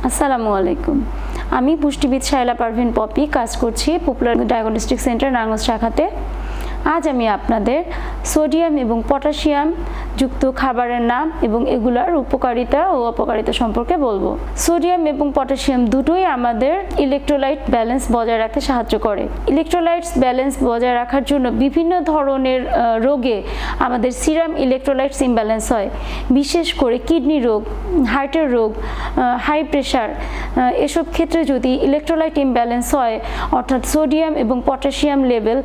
আসসালামু আলাইকুম। আমি পুষ্টিবিদ শায়লা পারভিন পপি কাজ করছি পপুলার ডায়াগনস্টিক সেন্টার নারায়ণগঞ্জ শাখাতে। আজ আমি আপনাদের সোডিয়াম এবং পটাশিয়াম যুক্ত খাবারের নাম এবং এগুলোর উপকারিতা ও অপকারিতা সম্পর্কে বলবো। সোডিয়াম এবং পটাশিয়াম দুটোই আমাদের ইলেকট্রোলাইট ব্যালেন্স বজায় রাখতে সাহায্য করে। ইলেকট্রোলাইটস ব্যালেন্স বজায় রাখার জন্য বিভিন্ন ধরনের রোগে আমাদের সিরাম ইলেকট্রোলাইটস ইমব্যালেন্স হয়। বিশেষ করে কিডনি রোগ, হার্টের রোগ, হাই প্রেশার, এসব ক্ষেত্রে যদি ইলেকট্রোলাইট ইমব্যালেন্স হয়, অর্থাৎ সোডিয়াম এবং পটাশিয়াম লেভেল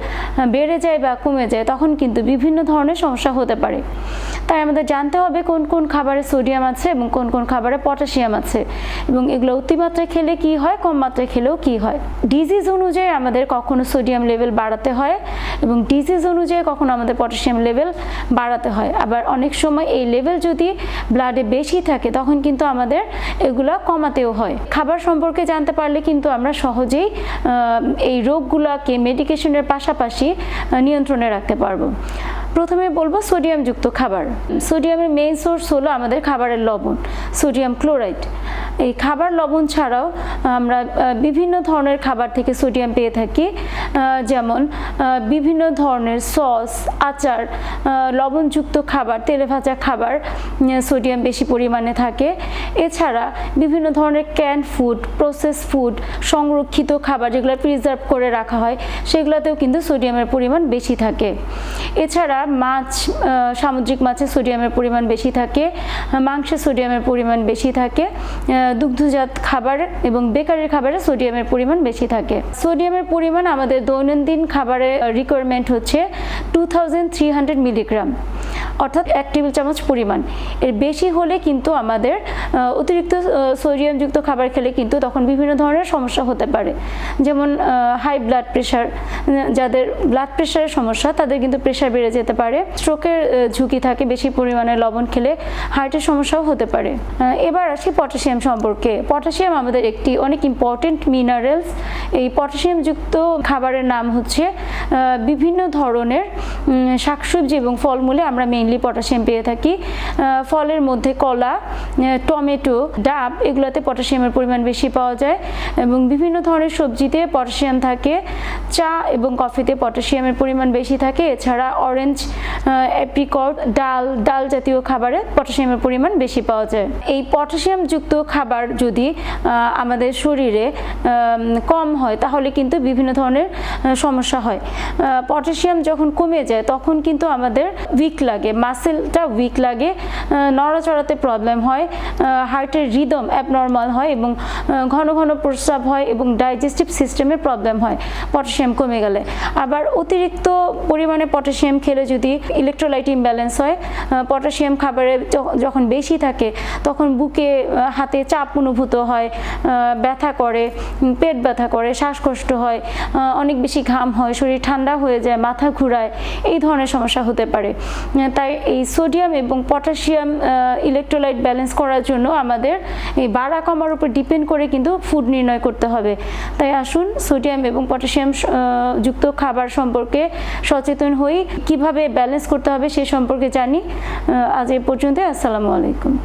বেড়ে যায় বা কমে যায়, তখন কিন্তু বিভিন্ন ধরনের সমস্যা হতে পারে। তাই আমাদের জানতে হবে কোন কোন খাবারে সোডিয়াম আছে এবং কোন কোন খাবারে পটাশিয়াম আছে, এবং এগুলো অতিমাত্রায় খেলে কি হয়, কম মাত্রায় খেলেও কি হয়। ডিজিজ অনুযায়ী আমাদের কখনো সোডিয়াম লেভেল বাড়াতে হয় এবং ডিজিজ অনুযায়ী কখনো আমাদের পটাশিয়াম লেভেল বাড়াতে হয়। আবার অনেক সময় এই লেভেল যদি ব্লাডে বেশি থাকে তখন কিন্তু আমাদের এগুলো কমাতেও হয়। খাবার সম্পর্কে জানতে পারলে কিন্তু আমরা সহজেই এই রোগগুলোকে মেডিকেশনের পাশাপাশি নিয়ন্ত্রণে রাখতে পারবো। প্রথমে বলবো সোডিয়ামযুক্ত খাবার। সোডিয়ামের মেইন সোর্স হলো আমাদের খাবারের লবণ, সোডিয়াম ক্লোরাইড। এই খাবার লবণ ছাড়াও আমরা বিভিন্ন ধরনের খাবার থেকে সোডিয়াম পেয়ে থাকি, যেমন বিভিন্ন ধরনের সস, আচার, লবণযুক্ত খাবার, তেলে ভাজা খাবার সোডিয়াম বেশি পরিমাণে থাকে। এছাড়া বিভিন্ন ধরনের ক্যান ফুড, প্রসেস ফুড, সংরক্ষিত খাবার যেগুলো প্রিজার্ভ করে রাখা হয় সেগুলোতেও কিন্তু সোডিয়ামের পরিমাণ বেশি থাকে। এছাড়া মাছ, সামুদ্রিক মাছে সোডিয়ামের পরিমাণ বেশি থাকে, মাংসে সোডিয়ামের পরিমাণ বেশি থাকে, দুগ্ধজাত খাবার এবং বেকারির খাবারে সোডিয়ামের পরিমাণ বেশি থাকে। সোডিয়ামের পরিমাণ আমাদের দৈনন্দিন খাবারে রিকোয়ারমেন্ট হচ্ছে 2300 মিলিগ্রাম, অর্থাৎ 1 টেবিল চামচ পরিমাণ। এর বেশি হলে কিন্তু আমাদের অতিরিক্ত সোডিয়ামযুক্ত খাবার খেলে কিন্তু তখন বিভিন্ন ধরনের সমস্যা হতে পারে, যেমন হাই ব্লাড প্রেশার। যাদের ব্লাড প্রেশারের সমস্যা তাদের কিন্তু প্রেশার বেড়ে যেতে পারে, স্ট্রোকের ঝুঁকি থাকে বেশি পরিমাণে লবণ খেলে, হার্টের সমস্যাও হতে পারে। এবার আসি পটাশিয়াম সম্পর্কে। পটাশিয়াম আমাদের একটি অনেক ইম্পর্টেন্ট মিনারেলস। এই পটাশিয়ামযুক্ত খাবারের নাম হচ্ছে বিভিন্ন ধরনের শাকসবজি এবং ফলমূলে আমরা মেইনলি পটাশিয়াম পেয়ে থাকি। ফলের মধ্যে কলা, টমেটো, ডাব, এগুলোতে পটাশিয়ামের পরিমাণ বেশি পাওয়া যায় এবং বিভিন্ন ধরনের সবজিতে পটাশিয়াম থাকে। চা এবং কফিতে পটাশিয়ামের পরিমাণ বেশি থাকে। এছাড়া অরেঞ্জ, অ্যাপ্রিকট, ডাল জাতীয় খাবারে পটাশিয়ামের পরিমাণ বেশি পাওয়া যায়। এই পটাশিয়ামযুক্ত খাবার যদি আমাদের শরীরে কম হয় তাহলে কিন্তু বিভিন্ন ধরনের সমস্যা হয়। পটাশিয়াম যখন কমে যায় তখন কিন্তু আমাদের উইক লাগে, মাসেলটা উইক লাগে, নড়াচড়াতে প্রবলেম হয়, হার্টের রিদম অ্যাবনর্মাল হয় এবং ঘন ঘন প্রস্রাব হয় এবং ডাইজেস্টিভ সিস্টেমে প্রবলেম হয় পটাশিয়াম কমে গেলে। আবার অতিরিক্ত পরিমাণে পটাশিয়াম খেলে যদি ইলেকট্রোলাইট ইমব্যালেন্স হয়, পটাশিয়াম খাবারে যখন বেশি থাকে তখন বুকে, হাতে চাপ অনুভূত হয়, ব্যথা করে, পেট ব্যথা করে, শ্বাসকষ্ট হয়, অনেক বেশি ঘাম হয়, শরীর ঠান্ডা হয়ে যায়, মাথা ঘুরায়, এই ধরনের সমস্যা হতে পারে। তাই এই সোডিয়াম এবং পটাশিয়াম ইলেকট্রোলাইট ব্যালেন্স করার জন্য আমাদের এই বাড়া কমার উপর ডিপেন্ড করে কিন্তু ফুড নির্ণয় করতে হবে। তাই আসুন সোডিয়াম এবং পটাশিয়াম যুক্ত খাবার সম্পর্কে সচেতন হই, কিভাবে ব্যালেন্স করতে হবে সে সম্পর্কে জানি। আজ এই পর্যন্ত। আসসালামু আলাইকুম।